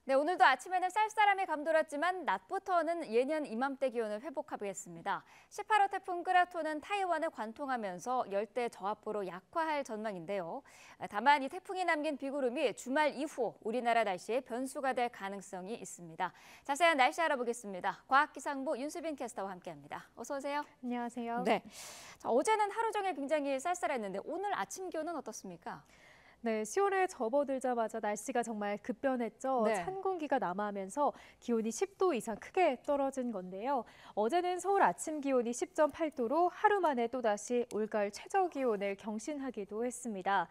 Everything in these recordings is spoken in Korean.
네, 오늘도 아침에는 쌀쌀함이 감돌았지만 낮부터는 예년 이맘때 기온을 회복하겠습니다. 18호 태풍 끄라토는 타이완을 관통하면서 열대 저압부로 약화할 전망인데요. 다만 이 태풍이 남긴 비구름이 주말 이후 우리나라 날씨에 변수가 될 가능성이 있습니다. 자세한 날씨 알아보겠습니다. 과학기상부 윤수빈 캐스터와 함께합니다. 어서 오세요. 안녕하세요. 네, 자, 어제는 하루 종일 굉장히 쌀쌀했는데 오늘 아침 기온은 어떻습니까? 네, 10월에 접어들자마자 날씨가 정말 급변했죠. 네. 찬 공기가 남하하면서 기온이 10도 이상 크게 떨어진 건데요. 어제는 서울 아침 기온이 10.8도로 하루 만에 또다시 올가을 최저 기온을 경신하기도 했습니다.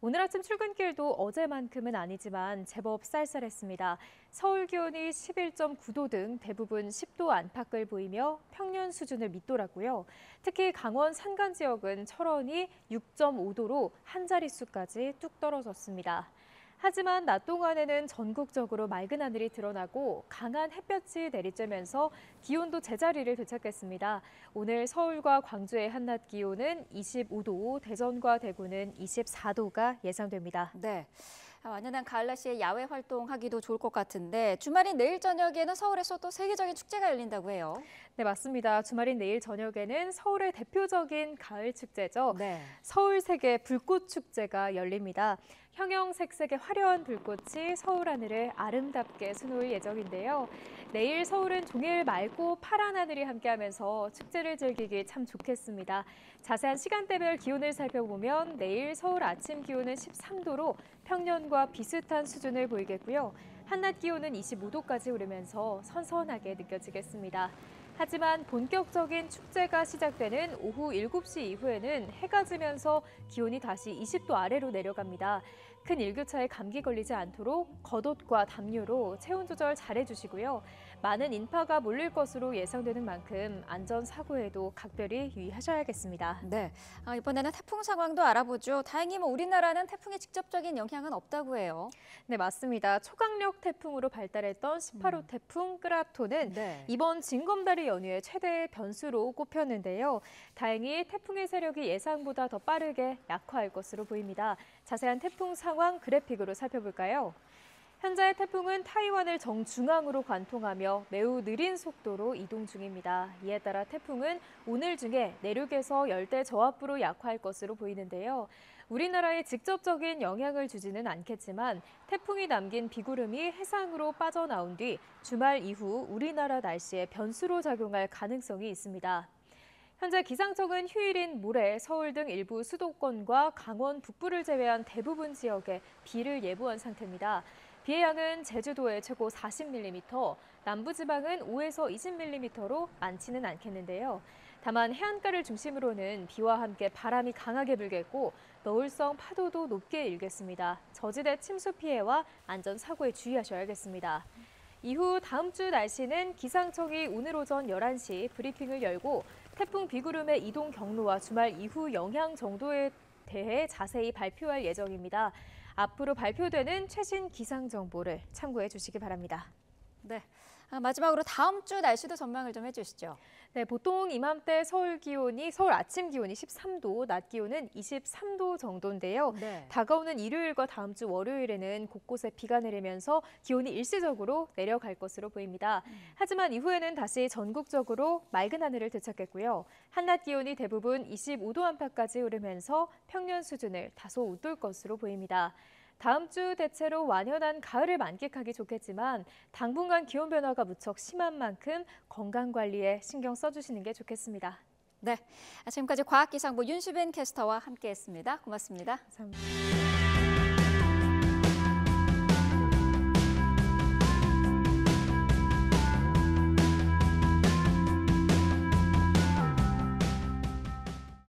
오늘 아침 출근길도 어제만큼은 아니지만 제법 쌀쌀했습니다. 서울 기온이 11.9도 등 대부분 10도 안팎을 보이며 평년 수준을 밑돌았고요. 특히 강원 산간 지역은 철원이 6.5도로 한 자릿수까지 뚝 떨어졌습니다. 하지만 낮 동안에는 전국적으로 맑은 하늘이 드러나고 강한 햇볕이 내리쬐면서 기온도 제자리를 되찾겠습니다. 오늘 서울과 광주의 한낮 기온은 25도, 대전과 대구는 24도가 예상됩니다. 네. 완연한 가을 날씨에 야외 활동하기도 좋을 것 같은데 주말인 내일 저녁에는 서울에서 또 세계적인 축제가 열린다고 해요. 네, 맞습니다. 주말인 내일 저녁에는 서울의 대표적인 가을 축제죠. 네. 서울 세계 불꽃 축제가 열립니다. 형형색색의 화려한 불꽃이 서울 하늘을 아름답게 수놓을 예정인데요. 내일 서울은 종일 맑고 파란 하늘이 함께하면서 축제를 즐기기 참 좋겠습니다. 자세한 시간대별 기온을 살펴보면 내일 서울 아침 기온은 13도로 평년과 비슷한 수준을 보이겠고요. 한낮 기온은 25도까지 오르면서 선선하게 느껴지겠습니다. 하지만 본격적인 축제가 시작되는 오후 7시 이후에는 해가 지면서 기온이 다시 20도 아래로 내려갑니다. 큰 일교차에 감기 걸리지 않도록 겉옷과 담요로 체온 조절 잘해주시고요. 많은 인파가 몰릴 것으로 예상되는 만큼 안전사고에도 각별히 유의하셔야겠습니다. 네, 이번에는 태풍 상황도 알아보죠. 다행히 우리나라는 태풍의 직접적인 영향은 없다고 해요. 네, 맞습니다. 초강력 태풍으로 발달했던 18호 태풍 끄라토는 네. 이번 징검다리 연휴의 최대의 변수로 꼽혔는데요. 다행히 태풍의 세력이 예상보다 더 빠르게 약화할 것으로 보입니다. 자세한 태풍 상황 그래픽으로 살펴볼까요? 현재 태풍은 타이완을 정중앙으로 관통하며 매우 느린 속도로 이동 중입니다. 이에 따라 태풍은 오늘 중에 내륙에서 열대 저압부로 약화할 것으로 보이는데요. 우리나라에 직접적인 영향을 주지는 않겠지만 태풍이 남긴 비구름이 해상으로 빠져나온 뒤 주말 이후 우리나라 날씨에 변수로 작용할 가능성이 있습니다. 현재 기상청은 휴일인 모레 서울 등 일부 수도권과 강원 북부를 제외한 대부분 지역에 비를 예보한 상태입니다. 비의 양은 제주도에 최고 40mm, 남부지방은 5에서 20mm로 많지는 않겠는데요. 다만 해안가를 중심으로는 비와 함께 바람이 강하게 불겠고 너울성 파도도 높게 일겠습니다. 저지대 침수 피해와 안전사고에 주의하셔야겠습니다. 이후 다음 주 날씨는 기상청이 오늘 오전 11시 브리핑을 열고 태풍 비구름의 이동 경로와 주말 이후 영향 정도에 대해 자세히 발표할 예정입니다. 앞으로 발표되는 최신 기상 정보를 참고해 주시기 바랍니다. 네. 마지막으로 다음 주 날씨도 전망을 좀 해주시죠. 네, 보통 이맘때 서울 아침 기온이 13도, 낮 기온은 23도 정도인데요. 네. 다가오는 일요일과 다음 주 월요일에는 곳곳에 비가 내리면서 기온이 일시적으로 내려갈 것으로 보입니다. 하지만 이후에는 다시 전국적으로 맑은 하늘을 되찾겠고요. 한낮 기온이 대부분 25도 안팎까지 오르면서 평년 수준을 다소 웃돌 것으로 보입니다. 다음 주 대체로 완연한 가을을 만끽하기 좋겠지만 당분간 기온 변화가 무척 심한 만큼 건강관리에 신경 써주시는 게 좋겠습니다. 네, 지금까지 과학기상부 윤수빈 캐스터와 함께했습니다. 고맙습니다. 감사합니다.